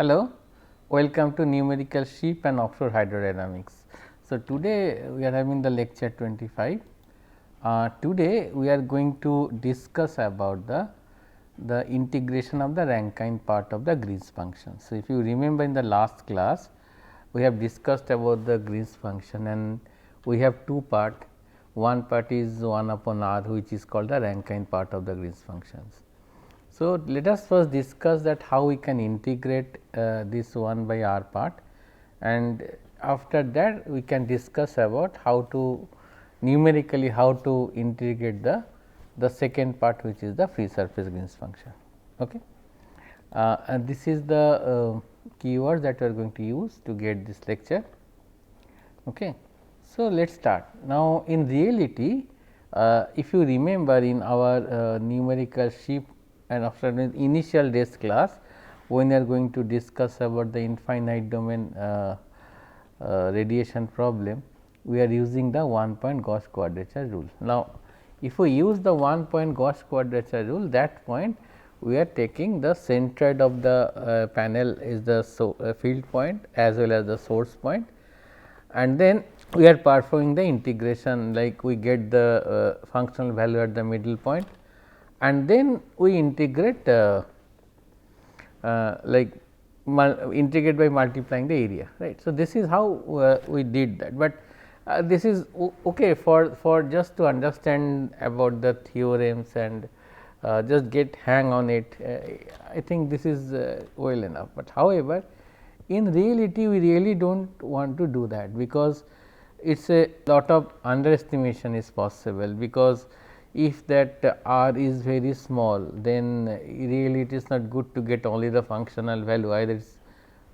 Hello, welcome to numerical ship and offshore hydrodynamics. So, today we are having the lecture 25. Today we are going to discuss about the integration of the Rankine part of the Green's function. So, if you remember in the last class we have discussed about the Green's function and we have two part. One part is 1 upon r, which is called the Rankine part of the Green's functions. So, let us first discuss that how we can integrate this 1 by r part, and after that we can discuss about how to numerically how to integrate the second part, which is the free surface Green's function. Okay. And this is the keywords that we are going to use to get this lecture. Okay. So, let us start. Now, in reality, if you remember in our numerical ship and after initial days class, when we are going to discuss about the infinite domain radiation problem, we are using the 1 point Gauss quadrature rule. Now, if we use the 1 point Gauss quadrature rule, that point we are taking the centroid of the panel is the field point as well as the source point, and then we are performing the integration, like we get the functional value at the middle point, and then we integrate integrate by multiplying the area, right. So, this is how we did that, but this is okay for just to understand about the theorems and just get hang on it. I think this is well enough, but however, in reality we really do not want to do that, because it is a lot of underestimation is possible, because if that r is very small, then really it is not good to get only the functional value, either it is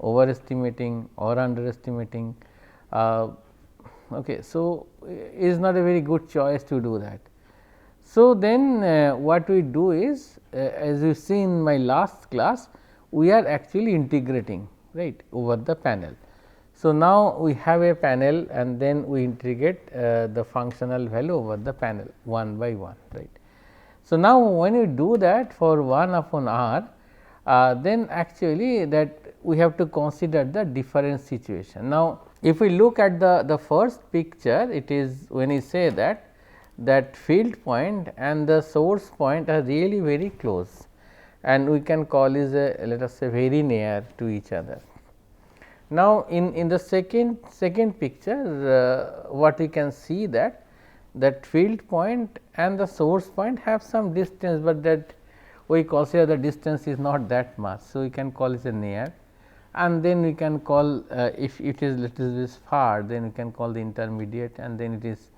overestimating or underestimating. Okay. So, it is not a very good choice to do that. So, then what we do is as you see in my last class, we are actually integrating, right, over the panel. So, now we have a panel and then we integrate the functional value over the panel 1 by 1, right. So, now when you do that for 1 upon r, then actually that we have to consider the different situation. Now, if we look at the first picture, it is when you say that field point and the source point are really very close, and we can call is a, let us say, very near to each other. Now, in the second picture, what we can see that field point and the source point have some distance, but that we consider the distance is not that much. So, we can call it a near, and then we can call if it is little bit far, then we can call the intermediate, and then it is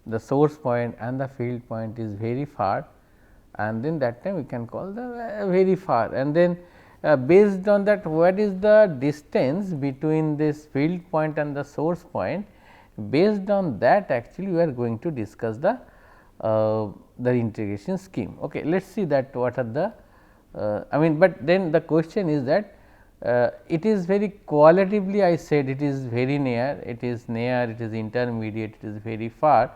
the source point and the field point is very far, and then that time we can call the very far, and then based on that what is the distance between this field point and the source point, based on that actually we are going to discuss the integration scheme. Okay. Let us see that what are the I mean, but then the question is that it is very qualitatively I said it is very near, it is intermediate, it is very far.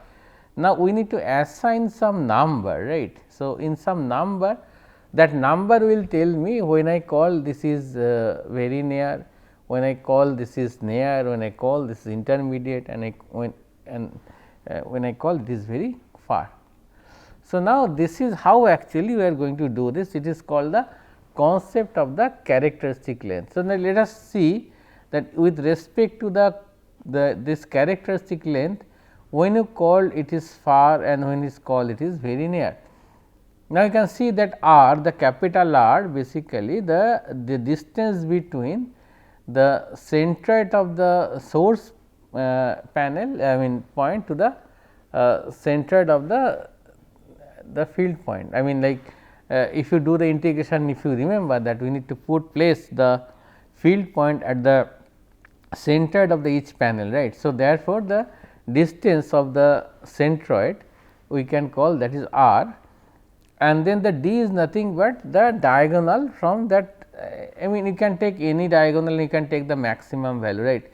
Now, we need to assign some number, right. So, in some number, that number will tell me when I call this is very near, when I call this is near, when I call this is intermediate, and when I call this very far. So, now this is how actually we are going to do this. It is called the concept of the characteristic length. So, now let us see that with respect to this characteristic length, when you call it is far and when it is called it is very near. Now, you can see that r, the capital R, basically the distance between the centroid of the source panel, I mean point to the centroid of the field point. I mean, like if you do the integration, if you remember that we need to place the field point at the centroid of the each panel, right. So, therefore, the distance of the centroid we can call that is r, and then the d is nothing but the diagonal from that. I mean, you can take any diagonal, you can take the maximum value, right.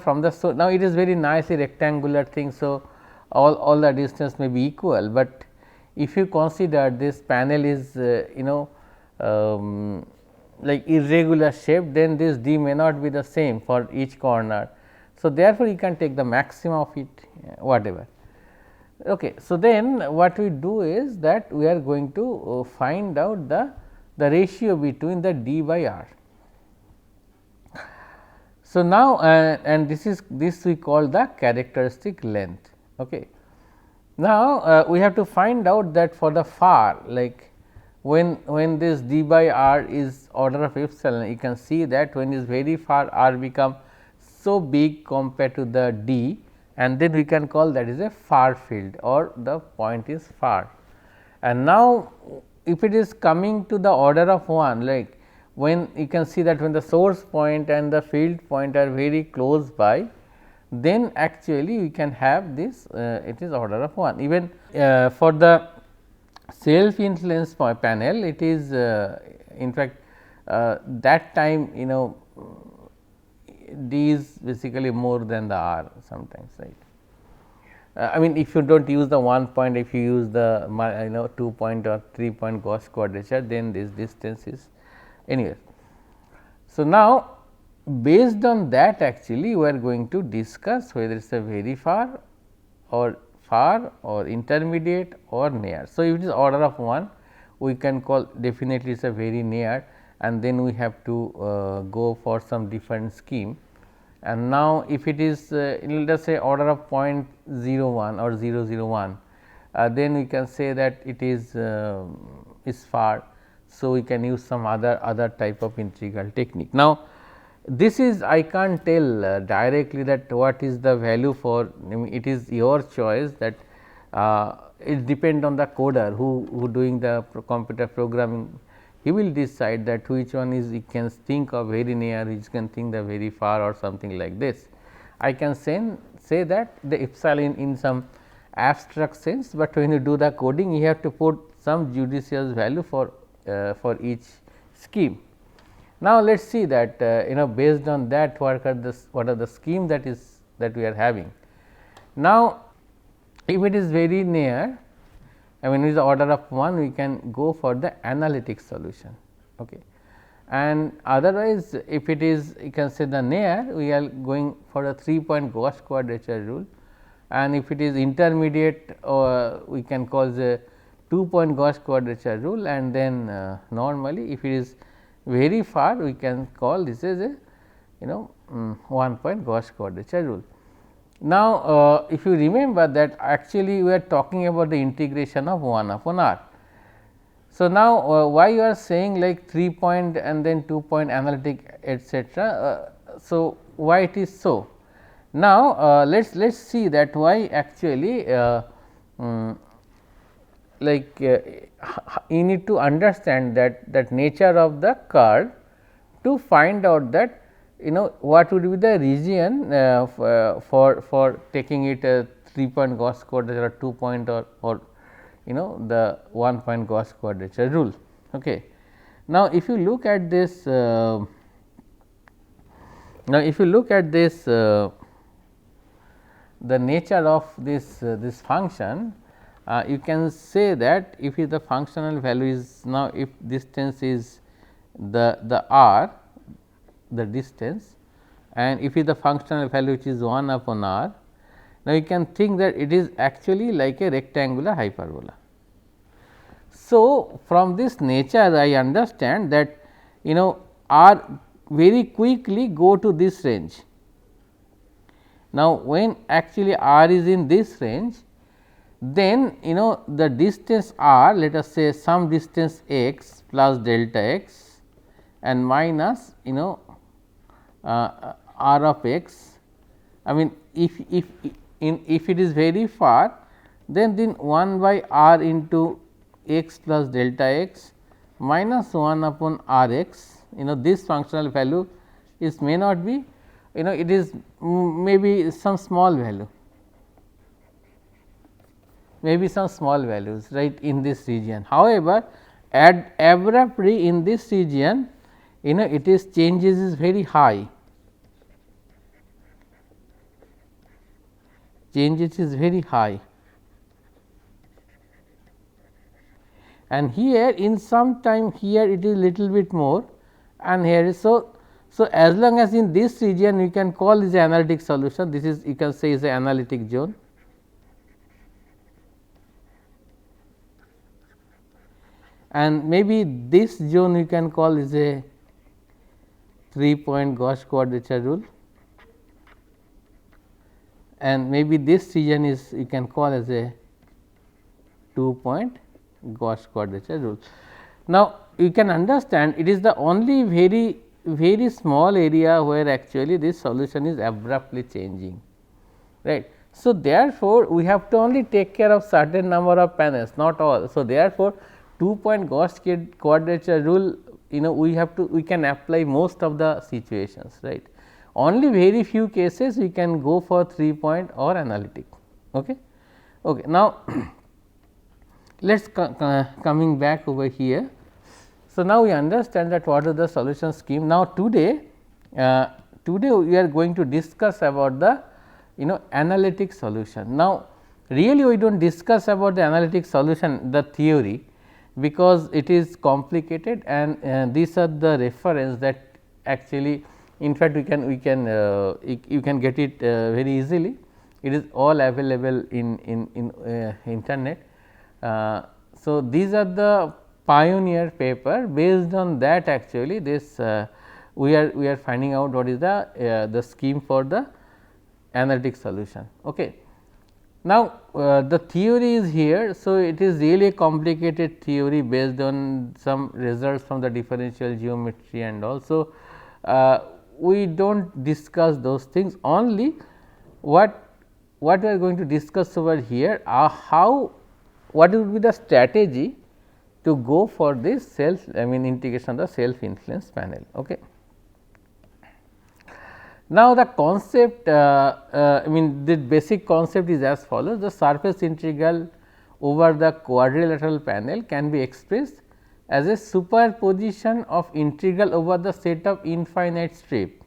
From the, so now it is very nicely rectangular thing. So, all the distance may be equal, but if you consider this panel is like irregular shape, then this d may not be the same for each corner. So, therefore, you can take the maximum of it whatever. Okay. So, then what we do is that we are going to find out the ratio between the d by r. So, now and this we call the characteristic length. Okay. Now, we have to find out that for the far, like when this d by r is order of epsilon, you can see that when is very far r become so big compared to the d, and then we can call that is a far field or the point is far. And now, if it is coming to the order of 1, like when you can see that when the source point and the field point are very close by, then actually we can have this it is order of 1. Even for the self influence panel, it is in fact that time d is basically more than the r sometimes, right. I mean, if you do not use the 1 point, if you use the 2 point or 3 point Gauss quadrature, then this distance is anywhere. So, now based on that actually we are going to discuss whether it is a very far or intermediate or near. So, if it is order of 1, we can call definitely it is a very near, and then we have to go for some different scheme. And now, if it is let us say order of 0.01 or 001, then we can say that it is far. So, we can use some other type of integral technique. Now, this is I can't tell directly that what is the value for, it is your choice that it depend on the coder who doing the computer programming. He will decide that which one is he can think of very near, which can think the very far or something like this. I can say that the epsilon in some abstract sense, but when you do the coding you have to put some judicious value for each scheme. Now, let us see that based on that what are the scheme that we are having. Now, if it is very near, I mean it is the order of 1, we can go for the analytic solution. Okay. And otherwise, if it is you can say the near, we are going for a 3 point Gauss quadrature rule, and if it is intermediate, we can call the 2 point Gauss quadrature rule, and then normally if it is very far, we can call this as a 1 point Gauss quadrature rule. Now, if you remember that actually we are talking about the integration of 1 upon r. So, now why you are saying like 3 point and then 2 point analytic etcetera. So, why it is so? Now, let us see that why actually like you need to understand that nature of the curve to find out that what would be the region for taking it a 3 point Gauss quadrature or 2 point or the 1 point Gauss quadrature rule. Okay. Now, if you look at this the nature of this function, you can say that if the functional value is now if distance is the r, the distance, and if the functional value which is 1 upon r, now you can think that it is actually like a rectangular hyperbola. So, from this nature I understand that r very quickly go to this range. Now, when actually r is in this range, then the distance r, let us say some distance x plus delta x and minus r of x. I mean if it is very far, then 1 by r into x plus delta x minus 1 upon r x, this functional value is may not be, it is maybe some small value, maybe some small values right in this region. However, abruptly in this region it is changes is very high, changes is very high, and here in some time here it is little bit more, and here is so. So, as long as in this region you can call is the analytic solution, this is you can say is the analytic zone. And maybe this zone you can call is a 3-point Gauss quadrature rule, and maybe this region is you can call as a 2-point Gauss quadrature rule. Now, you can understand it is the only very small area where actually this solution is abruptly changing, right. So, therefore, we have to only take care of certain number of panels, not all. So, therefore, 2-point Gauss quadrature rule, we can apply most of the situations, right. Only very few cases we can go for 3-point or analytic. Okay. Okay. Now, let us coming back over here. So, now we understand that what is the solution scheme. Now, today we are going to discuss about the analytic solution. Now, really we do not discuss about the analytic solution, the theory, because it is complicated, and these are the reference that actually in fact you can get it very easily. It is all available in internet. So, these are the pioneer paper, based on that actually this we are finding out what is the scheme for the analytic solution. Okay. Now, the theory is here. So, it is really a complicated theory based on some results from the differential geometry, and also we do not discuss those things, only what we are going to discuss over here what would be the strategy to go for this integration of the self influence panel. Okay. Now, the concept the basic concept is as follows: the surface integral over the quadrilateral panel can be expressed as a superposition of integral over the set of infinite strip.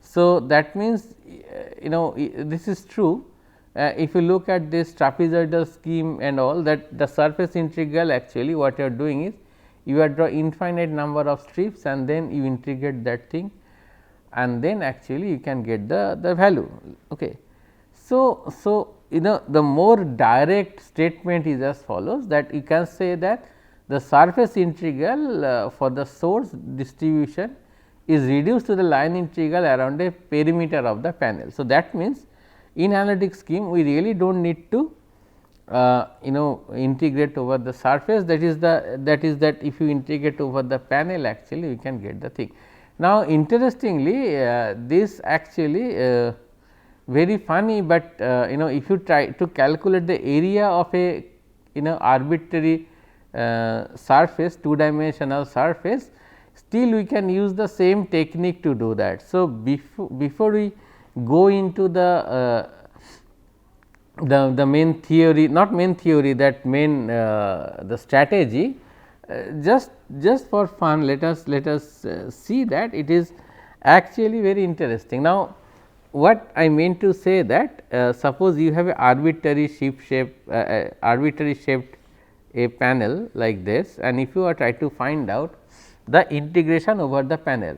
So, that means this is true. If you look at this trapezoidal scheme and all, that the surface integral actually what you are doing is you are draw infinite number of strips and then you integrate that thing, and then actually you can get the value. Okay. So, the more direct statement is as follows, that you can say that the surface integral for the source distribution is reduced to the line integral around a perimeter of the panel. So, that means in analytic scheme we really do not need to integrate over the surface, that is that if you integrate over the panel actually you can get the thing. Now, interestingly this actually very funny, but if you try to calculate the area of a arbitrary surface, 2-dimensional surface, still we can use the same technique to do that. So, before we go into the main theory, not main theory, that main the strategy, just for fun let us see that it is actually very interesting. Now, what I mean to say that suppose you have a arbitrary arbitrary shaped a panel like this, and if you are try to find out the integration over the panel.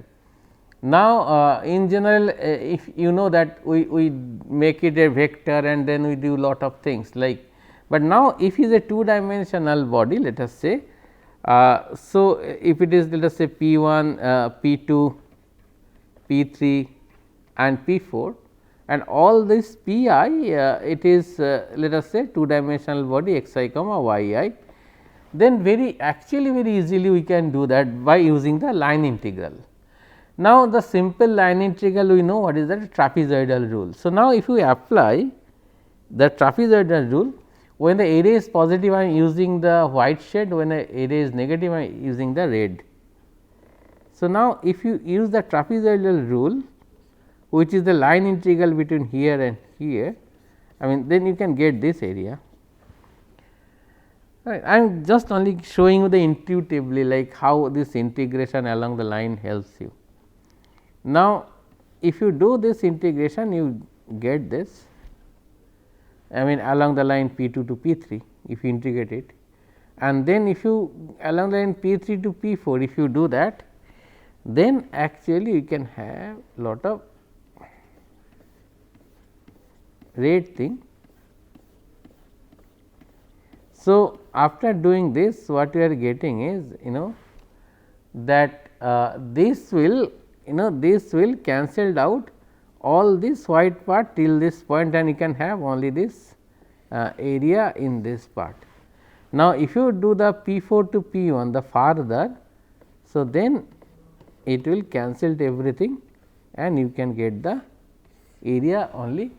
Now, in general if you know that we make it a vector and then we do lot of things like, but now if it is a 2-dimensional body, let us say. So, if it is let us say P 1, P 2, P 3 and P 4, and all this P I it is let us say 2-dimensional body x I comma y I, then actually very easily we can do that by using the line integral. Now, the simple line integral we know what is the trapezoidal rule. So, now if we apply the trapezoidal rule, when the area is positive I am using the white shade, when the area is negative I am using the red. So, now if you use the trapezoidal rule, which is the line integral between here and here, then you can get this area. Right. I am just only showing you the intuitively like how this integration along the line helps you. Now, if you do this integration you get this along the line P 2 to P 3 if you integrate it, and then if you along the line P 3 to P 4 if you do that, then actually you can have lot of red thing. So, after doing this, what we are getting is that this will this will cancelled out all this white part till this point, and you can have only this area in this part. Now, if you do the P 4 to P 1 the farther, so then it will cancel everything and you can get the area only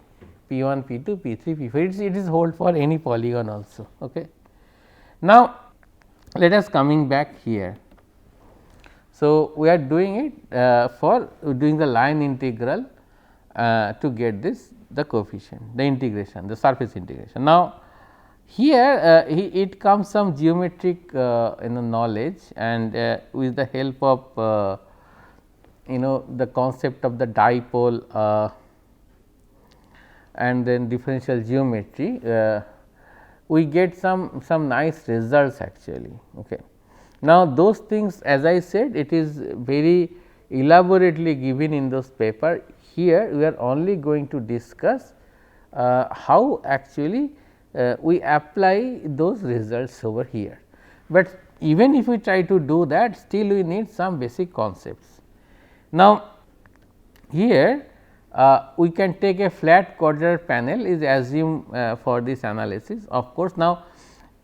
P 1, P 2, P 3, P 4, it is hold for any polygon also. Okay. Now, let us coming back here. So, we are doing it for doing the line integral to get this the coefficient, the integration, the surface integration. Now, here it comes some geometric knowledge, and with the help of the concept of the dipole and then differential geometry, we get some nice results actually. Okay. Now, those things, as I said, it is very elaborately given in those paper. Here we are only going to discuss how actually we apply those results over here, but even if we try to do that, still we need some basic concepts. Now, here we can take a flat quadrilateral panel is assumed for this analysis. Of course, now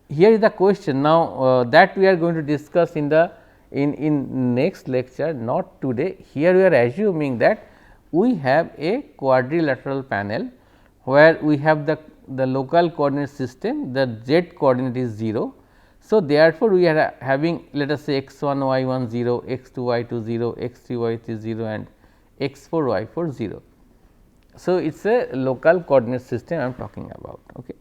here is the question, now that we are going to discuss in the in next lecture, not today. Here we are assuming that we have a quadrilateral panel where we have the local coordinate system, the z coordinate is 0. So, therefore, we are having let us say x 1 y 1 0, x 2 y 2 0, x 3 y 3 0 and x 4 y 4 0. So, it is a local coordinate system I am talking about. Okay.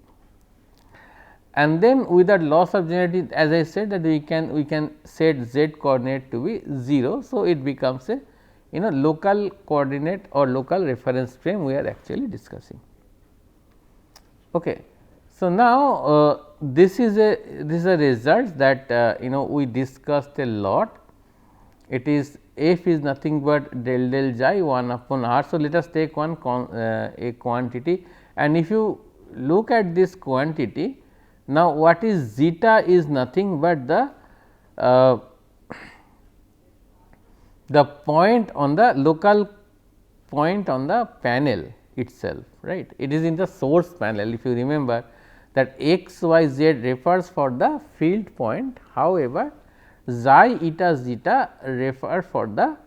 And then without loss of generality, as I said that we can set z coordinate to be 0. So, it becomes a local coordinate or local reference frame we are actually discussing. Okay. So, now this is a result that we discussed a lot. It is f is nothing but del del xi 1 upon r. So, let us take one a quantity, and if you look at this quantity, now what is zeta is nothing but the point on the local point on the panel itself, right. It is in the source panel, if you remember that x y z refers for the field point. However, xi eta zeta refer for the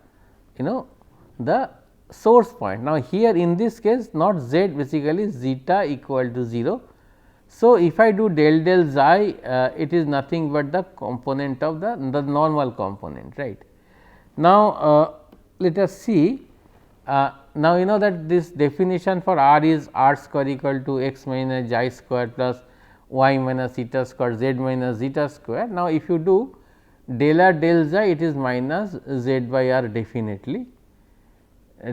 the source point. Now, here in this case not z, basically zeta equal to 0. So, if I do del del xi, it is nothing but the component of the normal component, right. Now, let us see, now you know that this definition for r is r square equal to x minus xi square plus y minus eta square z minus zeta square. Now, if you do del r del xi, it is minus z by r definitely,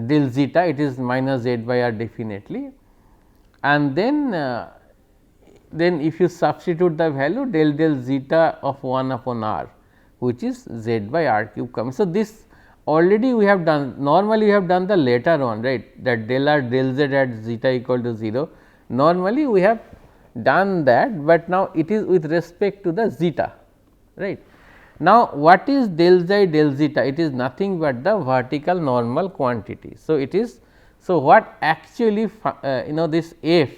del zeta it is minus z by r definitely, and then if you substitute the value del del zeta of 1 upon r, which is z by r cube comes. So, this already we have done, normally we have done the later one, right, that del r del z at zeta equal to 0. Normally we have done that, but now it is with respect to the zeta, right. Now, what is del xi del zeta? It is nothing but the vertical normal quantity. So, it is, so what actually this f.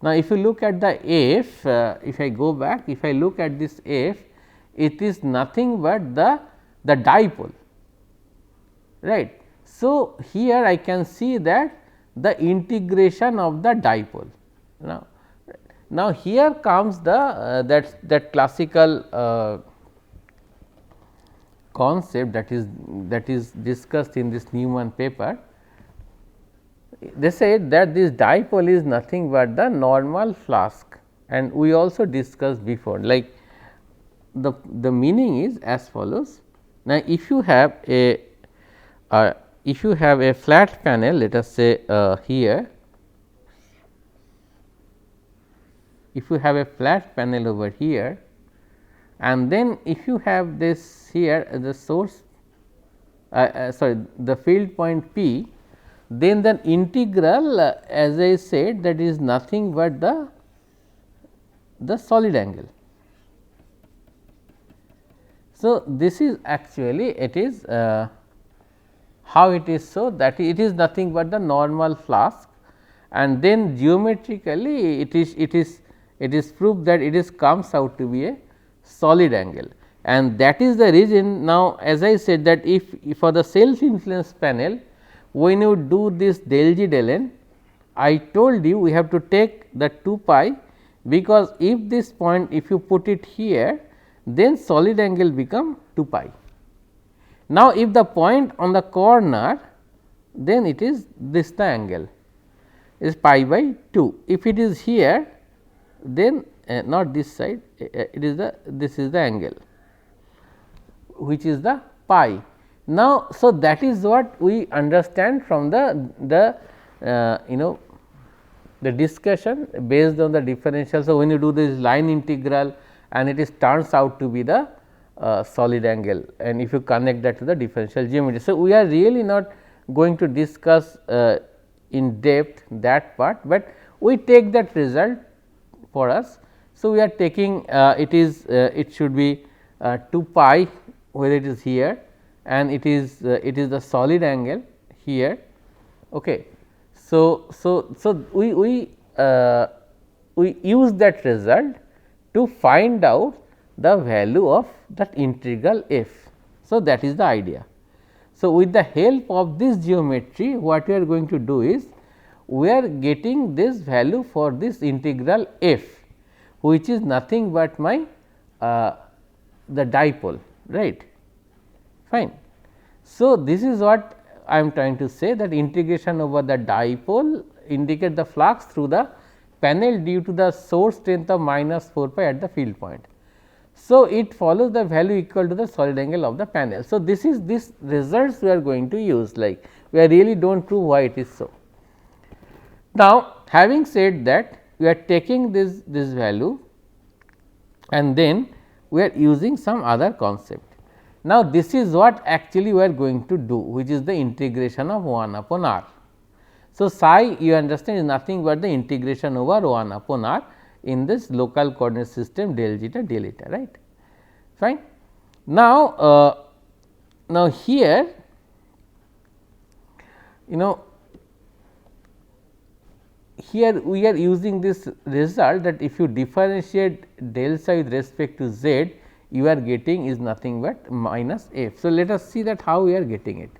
Now, if you look at the f, if I go back, if I look at this f, it is nothing but the dipole, right. So, here I can see that the integration of the dipole. Now here comes the that classical concept that is discussed in this Newman paper. They said that this dipole is nothing but the normal flask, and we also discussed before, like the meaning is as follows. Now, if you have a flat panel, let us say here, if you have a flat panel over here, and then if you have this here as the source sorry, the field point P, then the integral as I said, that is nothing but the solid angle. So, this is actually it is how it is, so that it is nothing but the normal flask, and then geometrically it is proved that it is comes out to be a solid angle, and that is the reason. Now, as I said that if for the self influence panel, when you do this del G del n, I told you we have to take the 2 pi, because if this point if you put it here, then solid angle become 2 pi. Now, if the point on the corner, then it is this the angle is pi by 2. If it is here, then not this side, it is the this is the angle which is the pi. Now, so that is what we understand from the the discussion based on the differential. So, when you do this line integral and it is turns out to be the solid angle, and if you connect that to the differential geometry. So, we are really not going to discuss in depth that part, but we take that result for us. So, we are taking it is it should be 2 pi whether it is here, and it is the solid angle here. Okay. So, we use that result to find out the value of that integral f. So, that is the idea. So, with the help of this geometry, what we are going to do is we are getting this value for this integral f, which is nothing but my the dipole, right, fine. So, this is what I am trying to say, that integration over the dipole indicate the flux through the panel due to the source strength of minus 4 pi at the field point. So, it follows the value equal to the solid angle of the panel. So, this is this results we are going to use, like we are really do not prove why it is so. Now, having said that, we are taking this value and then we are using some other concept. Now, this is what actually we are going to do, which is the integration of 1 upon r. So, psi you understand is nothing but the integration over 1 upon r in this local coordinate system del zeta del eta, right, fine. Now, now here here we are using this result that if you differentiate del psi with respect to z, you are getting is nothing but minus f. So, let us see that how we are getting it.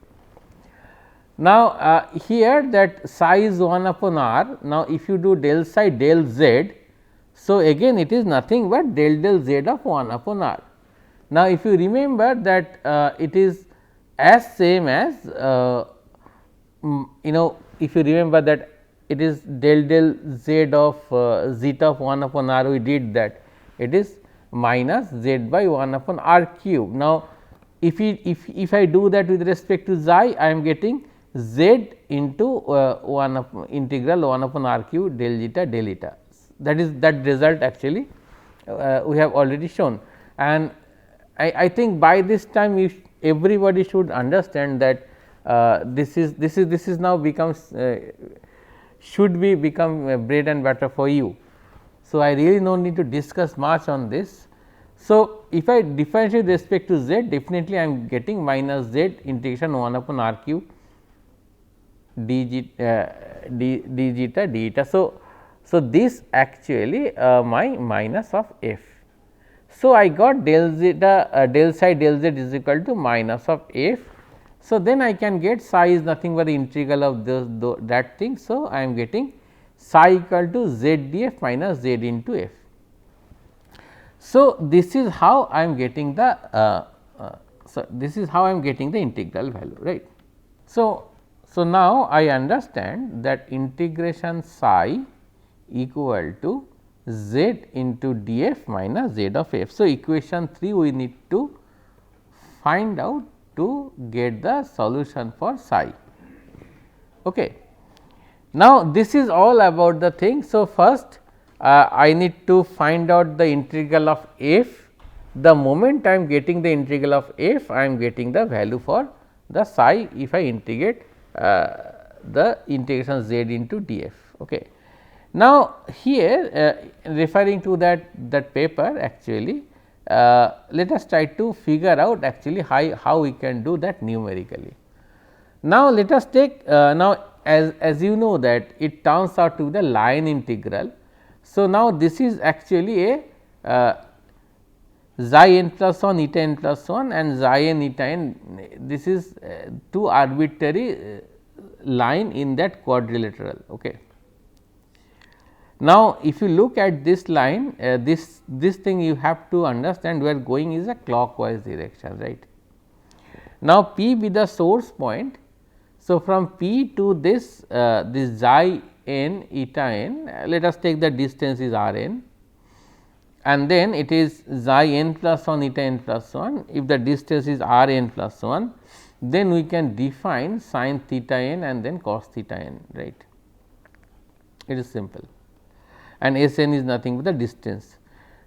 Now, here that psi is 1 upon r. Now, if you do del psi del z, so again it is nothing but del z of 1 upon r. Now, if you remember that it is as same as if you remember that it is del z of zeta of 1 upon r, we did that it is minus z by 1 upon r cube. Now, if I do that with respect to xi, I am getting z into 1 upon integral 1 upon r cube del zeta del eta. That is that result actually we have already shown, and I think by this time everybody should understand that this is now becomes should be become bread and butter for you. So, I really no need to discuss much on this. So, if I differentiate with respect to z, definitely I am getting minus z integration 1 upon r cube d zeta d eta. So, this actually my minus of f. So, I got del zeta del psi del z is equal to minus of f. So, then I can get psi is nothing but the integral of that thing. So, I am getting psi equal to z df minus z into f. So, this is how I am getting the this is how I am getting the integral value, right. So, now I understand that integration psi equal to z into df minus z of f. So, equation 3 we need to find out to get the solution for psi. Okay. Now, this is all about the thing. So, first I need to find out the integral of f. The moment I am getting the integral of f, I am getting the value for the psi if I integrate the integration z into df. Okay. Now, here referring to that paper actually, let us try to figure out actually how we can do that numerically. Now, let us take now as you know that it turns out to be the line integral. So, now this is actually a xi n plus 1 eta n plus 1 and xi n eta n, this is two arbitrary line in that quadrilateral. Okay. Now, if you look at this line, this thing you have to understand we are going is a clockwise direction, right. Now, P be the source point. So, from P to this xi n eta n, let us take the distance is r n, and then it is xi n plus 1 eta n plus 1. If the distance is r n plus 1, then we can define sin theta n and then cos theta n, right. It is simple, and S n is nothing but the distance.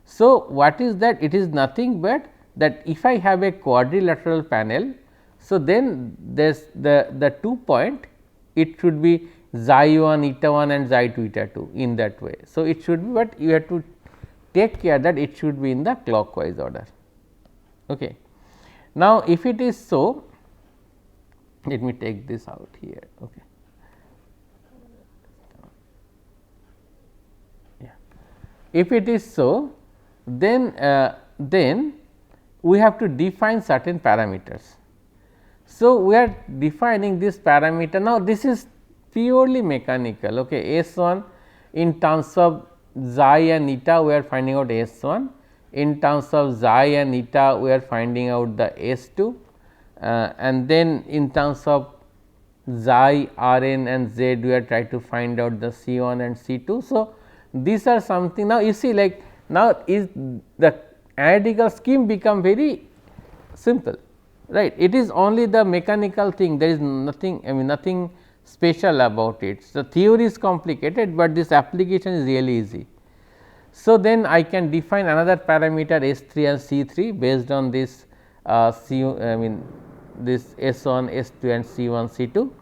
So, what is that? It is nothing but that if I have a quadrilateral panel, so then this the 2 point, it should be xi 1 eta 1 and xi 2 eta 2 in that way. So, it should be, but you have to take care that it should be in the clockwise order. Okay. Now, if it is so, let me take this out here. Okay. Yeah. If it is so, then we have to define certain parameters. So, we are defining this parameter. Now, this is purely mechanical. Okay. S 1 in terms of xi and eta, we are finding out S 1, in terms of xi and eta, we are finding out the S 2, and then in terms of xi, r n and z, we are trying to find out the C 1 and C 2. So, these are something. Now, you see like now is the analytical scheme become very simple, right. It is only the mechanical thing, there is nothing, I mean nothing special about it. So, theory is complicated, but this application is really easy. So, then I can define another parameter S 3 and C 3 based on this this S 1, S 2 and C 1, C 2,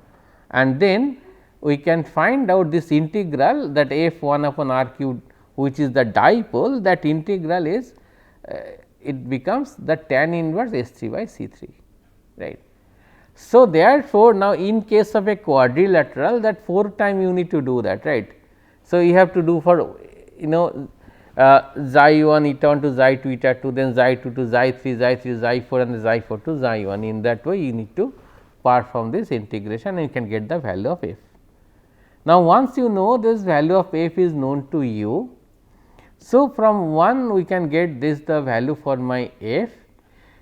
and then we can find out this integral that f 1 upon r cubed, which is the dipole, that integral is it becomes the tan inverse S 3 by C 3, right. So, therefore, now in case of a quadrilateral, that 4 time you need to do that, right. So, you have to do for xi 1 eta 1 to xi 2 eta 2, then xi 2 to xi 3, xi 3 xi 4 and xi 4 to xi 1. In that way, you need to perform this integration and you can get the value of f. Now, once you know this value of f is known to you, so from 1 we can get this the value for my f.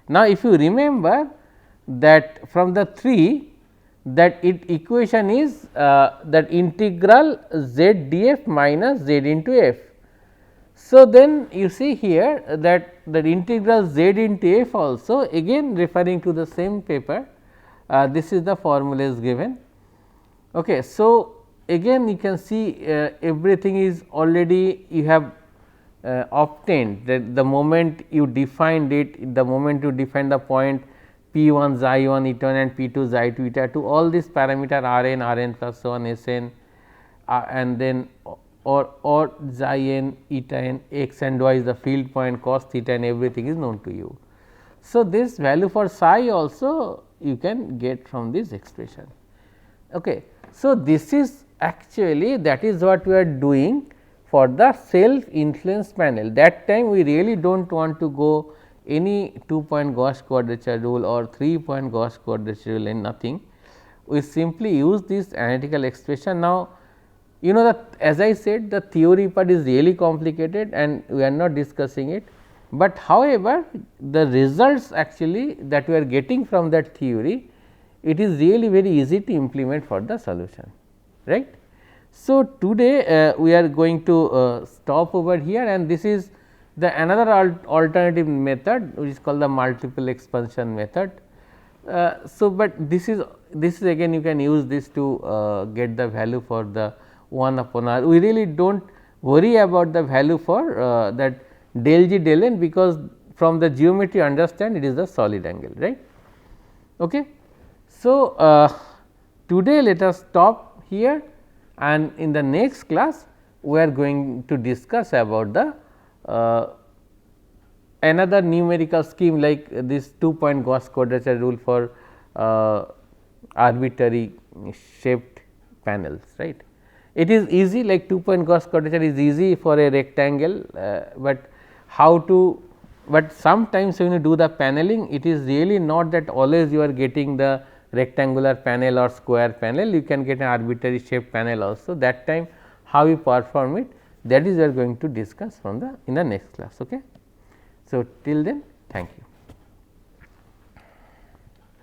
Now, if you remember that from the 3 that equation is that integral z df minus z into f. So, then you see here that integral z into f also again referring to the same paper, this is the formula is given. Okay. So, again you can see everything is already you have obtained that the moment you defined it, the moment you define the point p 1 xi 1 eta 1 and p 2 xi 2 eta 2, all these parameter r n plus 1 s n and then or xi n eta n x and y is the field point, cos theta and everything is known to you. So, this value for psi also you can get from this expression. Okay. So, this is actually that is what we are doing for the self influence panel. That time we really do not want to go any 2 point Gauss quadrature rule or 3 point Gauss quadrature rule and nothing. We simply use this analytical expression. Now, you know that as I said the theory part is really complicated and we are not discussing it, but however, the results actually that we are getting from that theory, it is really very easy to implement for the solution, right. So, today we are going to stop over here, and this is the another alternative method which is called the multiple expansion method. So, but this is again you can use this to get the value for the 1 upon r. We really do not worry about the value for that del g del n, because from the geometry understand it is the solid angle, right. Okay. So, today let us stop here, and in the next class we are going to discuss about the another numerical scheme like this 2-point Gauss quadrature rule for arbitrary shaped panels, right. It is easy, like 2-point Gauss quadrature is easy for a rectangle, but how to, but sometimes when you do the paneling, it is really not that always you are getting the rectangular panel or square panel, you can get an arbitrary shaped panel also. That time how you perform it, that is we are going to discuss from the in the next class. Okay. So, till then, thank you.